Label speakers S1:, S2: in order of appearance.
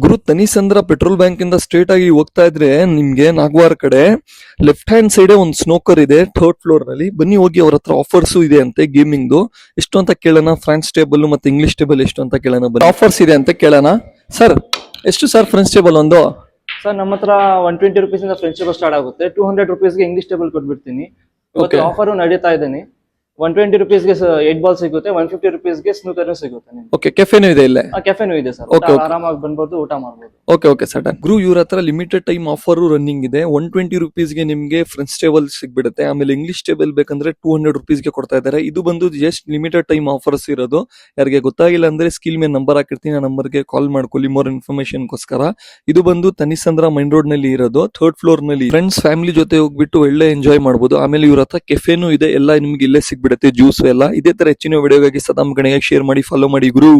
S1: ಗುರು ತನಿಸಂದ್ರ petrol bank ಇಂದ straight ಆಗಿ ಹೋಗ್ತಾ ಇದ್ರೆ ನಿಮ್ಗೆ ನಾಗವಾರ ಕಡೆ ಲೆಫ್ಟ್ ಹ್ಯಾಂಡ್ ಸೈಡ್ ಒಂದು ಸ್ನೋಕರ್ ಇದೆ ಥರ್ಡ್ ಫ್ಲೋರ್ ನಲ್ಲಿ. ಬನ್ನಿ ಹೋಗಿ ಅವ್ರ ಹತ್ರ ಆಫರ್ಸ್ ಇದೆ ಅಂತೆ ಗೇಮಿಂಗ್ ಎಷ್ಟು ಅಂತ ಕೇಳೋಣ. ಫ್ರಾನ್ಸ್ ಟೇಬಲ್ ಮತ್ತೆ ಇಂಗ್ಲಿಷ್ ಟೇಬಲ್ ಎಷ್ಟು ಅಂತ ಕೇಳೋಣ. ಆಫರ್ಸ್ ಇದೆ ಅಂತ ಕೇಳೋಣ. ಸರ್ ಎಷ್ಟು ಸರ್ ಫ್ರೆಂಚ್ ಟೇಬಲ್ ಒಂದು?
S2: ಸರ್ ನಮ್ಮ ಹತ್ರ 120 rupees ಇಂದ ಫ್ರೆಂಚ್ ಟೇಬಲ್ ಸ್ಟಾರ್ಟ್ ಆಗುತ್ತೆ. 200 rupees ಗೆ ಇಂಗ್ಲಿಷ್ ಟೇಬಲ್ ಕೊಟ್ಬಿಡ್ತೀನಿ. ಇವತ್ತು ಆಫರ್ ನಡೀತಾ ಇದ್ದೀನಿ. 120 rupees ಗೆ 8 ಬಾಲ್ ಸಿಗುತ್ತೆ, 150 rupees ಗೆ ಸ್ನೂಕರ್ ಸಿಗುತ್ತೆ ನಿಮ್ಗೆ.
S1: ಓಕೆ, ಕೆಫೆನೂ ಇದೆ ಇಲ್ಲೇ?
S2: ಕೆಫೆನೂ ಇದೆ ಸರ್, ಆರಾಮಾಗಿ ಬಂದ್ಬೋದು, ಊಟ ಮಾಡ್ಬೋದು.
S1: Okay sir done. ಗುರು ಇವ್ರ ಹತ್ರ ಲಿಮಿಟೆಡ್ ಟೈಮ್ ಆಫರ್ ರನ್ನಿಂಗ್ ಇದೆ. 120 rupees ಗೆ ನಿಮ್ಗೆ ಫ್ರೆಂಚ್ ಟೇಬಲ್ ಸಿಗ್ಬಿಡುತ್ತೆ. ಆಮೇಲೆ ಇಂಗ್ಲಿಷ್ ಟೇಬಲ್ ಬೇಕಂದ್ರೆ 200 rupees ಗೆ ಕೊಡ್ತಾ ಇದ್ದಾರೆ. ಇದು ಬಂದು ಜಸ್ಟ್ ಲಿಮಿಟೆಡ್ ಟೈಮ್ ಆಫರ್ಸ್ ಇರೋದು. ಯಾರಿಗೆ ಗೊತ್ತಾಗಿಲ್ಲ ಅಂದ್ರೆ ಸ್ಕಿಲ್ ಮೇಲೆ ನಂಬರ್ ಹಾಕಿರ್ತೀನಿ, ಆ ನಂಬರ್ಗೆ ಕಾಲ್ ಮಾಡ್ಕೊಳ್ಳಿ ಮೋರ್ ಇನ್ಫಾರ್ಮೇಶನ್ ಗೋಸ್ಕರ. ಇದು ಬಂದು ತನಿಸಂದ್ರ ಮೈನ್ ರೋಡ್ ನಲ್ಲಿ ಇರೋದು, ಥರ್ಡ್ ಫ್ಲೋರ್ ನಲ್ಲಿ. ಫ್ರೆಂಡ್ಸ್ ಫ್ಯಾಮಿಲಿ ಜೊತೆ ಹೋಗ್ಬಿಟ್ಟು ಒಳ್ಳೆ ಎಂಜಾಯ್ ಮಾಡಬಹುದು. ಆಮೇಲೆ ಇವ್ರ ಹತ್ರ ಕೆಫೆನೂ ಇದೆ, ಎಲ್ಲ ನಿಮ್ಗೆ ಇಲ್ಲೇ ಸಿಗ್ಬಿಡುತ್ತೆ, ಜ್ಯೂಸ್ ಎಲ್ಲ. ಇದೇ ತರ ಹೆಚ್ಚಿನ ವಿಡಿಯೋಗಾಗಿ ಸದಾಮ್ ಗಣೆಯಾಗಿ ಶೇರ್ ಮಾಡಿ, ಫಾಲೋ ಮಾಡಿ ಗುರು.